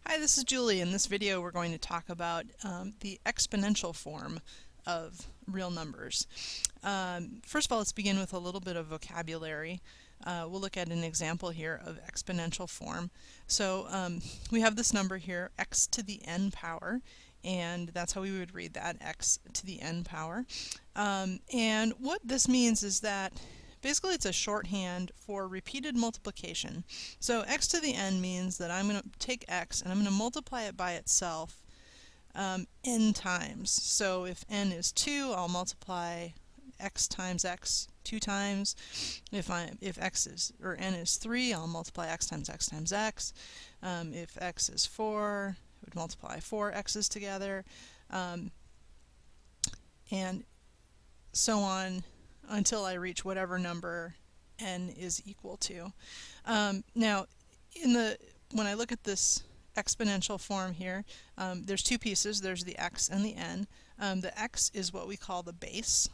Hi, this is Julie. In this video we're going to talk about the exponential form of real numbers. First of all, let's begin with a little bit of vocabulary. We'll look at an example here of exponential form. So we have this number here, x to the n power, and that's how we would read that, x to the n power. And what this means is that basically it's a shorthand for repeated multiplication. So x to the n means that I'm going to take x and I'm going to multiply it by itself n times. So if n is 2, I'll multiply x times x 2 times. If n is 3, I'll multiply x times x times x. If x is 4, I would multiply 4 x's together, and so on until I reach whatever number n is equal to. Now, when I look at this exponential form here, there's two pieces. There's the x and the n. The x is what we call the base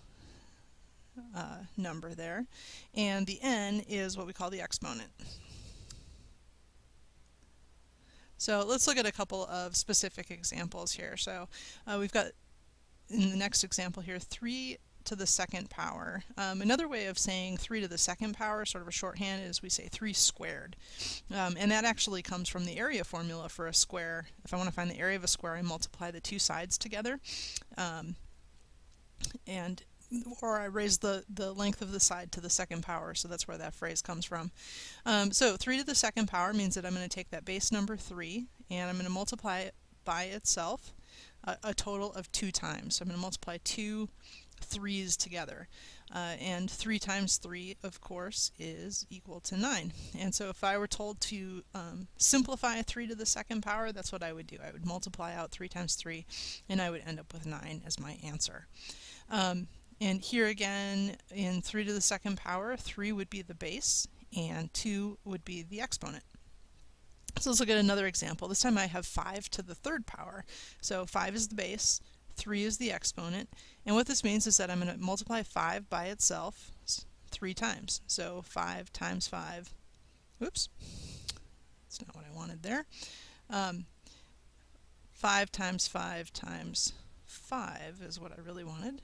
number there, and the n is what we call the exponent. So let's look at a couple of specific examples here. So we've got, in the next example here, 3 to the second power. Another way of saying 3 to the second power, sort of a shorthand, is we say 3 squared. And that actually comes from the area formula for a square. If I want to find the area of a square, I multiply the two sides together. Or I raise the length of the side to the second power, so that's where that phrase comes from. So 3 to the second power means that I'm going to take that base number 3 and I'm going to multiply it by itself a total of 2 times. So I'm going to multiply 2 3's together. And 3 times 3, of course, is equal to 9. And so if I were told to simplify 3 to the second power, that's what I would do. I would multiply out 3 times 3, and I would end up with 9 as my answer. And here again, in 3 to the second power, 3 would be the base, and 2 would be the exponent. So let's look at another example. This time I have 5 to the third power. So 5 is the base, 3 is the exponent, and what this means is that I'm going to multiply 5 by itself 3 times. So 5 times 5, oops, that's not what I wanted there. 5 times 5 times 5 is what I really wanted.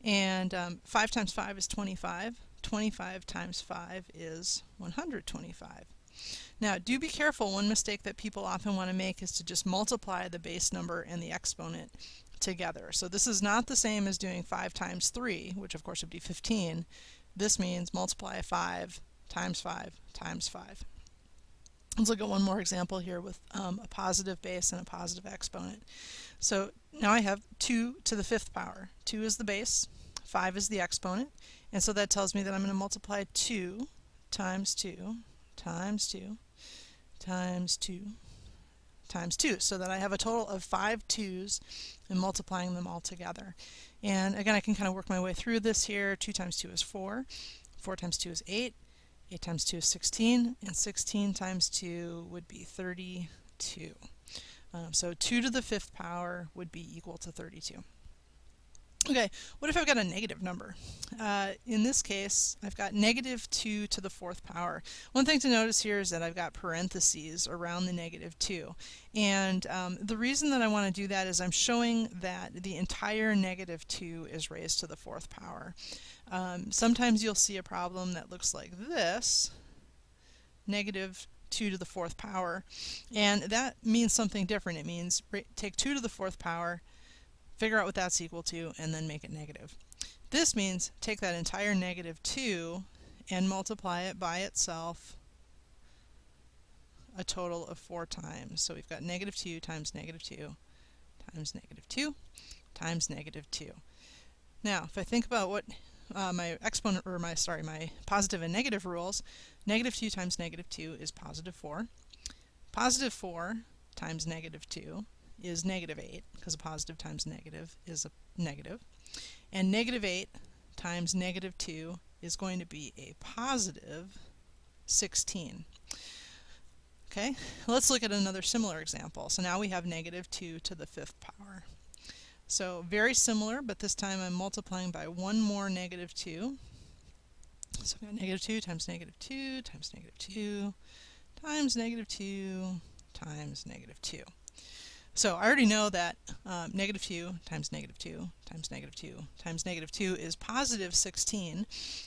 And 5 times 5 is 25. 25 times 5 is 125. Now, do be careful. One mistake that people often want to make is to just multiply the base number and the exponent together. So this is not the same as doing 5 times 3, which of course would be 15. This means multiply 5 times 5 times 5. Let's look at one more example here with a positive base and a positive exponent. So now I have 2 to the fifth power. 2 is the base, 5 is the exponent, and so that tells me that I'm going to multiply 2 times 2 times 2 times 2 times 2, so that I have a total of 5 2's and multiplying them all together. And again, I can kind of work my way through this here. 2 times 2 is 4, 4 times 2 is 8, 8 times 2 is 16, and 16 times 2 would be 32. So 2 to the fifth power would be equal to 32. Okay, what if I've got a negative number? In this case, I've got negative 2 to the fourth power. One thing to notice here is that I've got parentheses around the negative 2. And the reason that I want to do that is I'm showing that the entire negative 2 is raised to the fourth power. Sometimes you'll see a problem that looks like this, negative 2 to the fourth power, and that means something different. It means take 2 to the fourth power, figure out what that's equal to, and then make it negative. This means take that entire negative 2 and multiply it by itself a total of 4 times. So we've got negative 2 times negative 2 times negative 2 times negative 2. Now, if I think about what my positive and negative rules, negative 2 times negative 2 is positive 4. Positive 4 times negative 2 is negative 8, because a positive times negative is a negative. And negative 8 times negative 2 is going to be a positive 16. Okay, let's look at another similar example. So now we have negative 2 to the fifth power. So very similar, but this time I'm multiplying by one more negative 2. So I've got negative 2 times negative 2 times negative 2 times negative 2 times negative 2. So I already know that negative 2 times negative 2 times negative 2 times negative 2 is positive 16.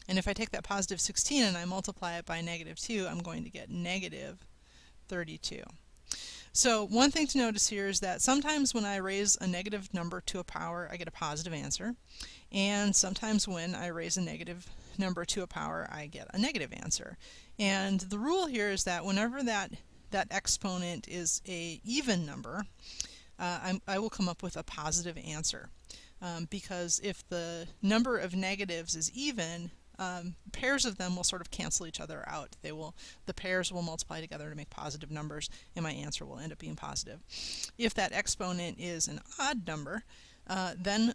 And if I take that positive 16 and I multiply it by negative 2, I'm going to get negative 32. So one thing to notice here is that sometimes when I raise a negative number to a power, I get a positive answer. And sometimes when I raise a negative number to a power, I get a negative answer. And the rule here is that whenever that exponent is a even number, I will come up with a positive answer. Because if the number of negatives is even, pairs of them will sort of cancel each other out. The pairs will multiply together to make positive numbers, and my answer will end up being positive. If that exponent is an odd number, then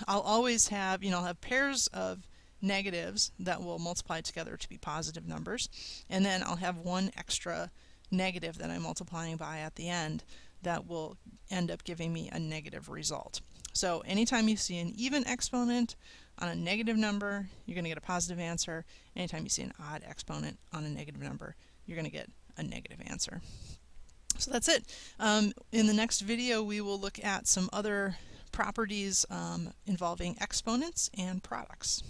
I'll always have, I'll have pairs of negatives that will multiply together to be positive numbers, and then I'll have one extra negative that I'm multiplying by at the end that will end up giving me a negative result. So anytime you see an even exponent on a negative number, you're going to get a positive answer. Anytime you see an odd exponent on a negative number, you're going to get a negative answer. So that's it. In the next video, we will look at some other properties involving exponents and products.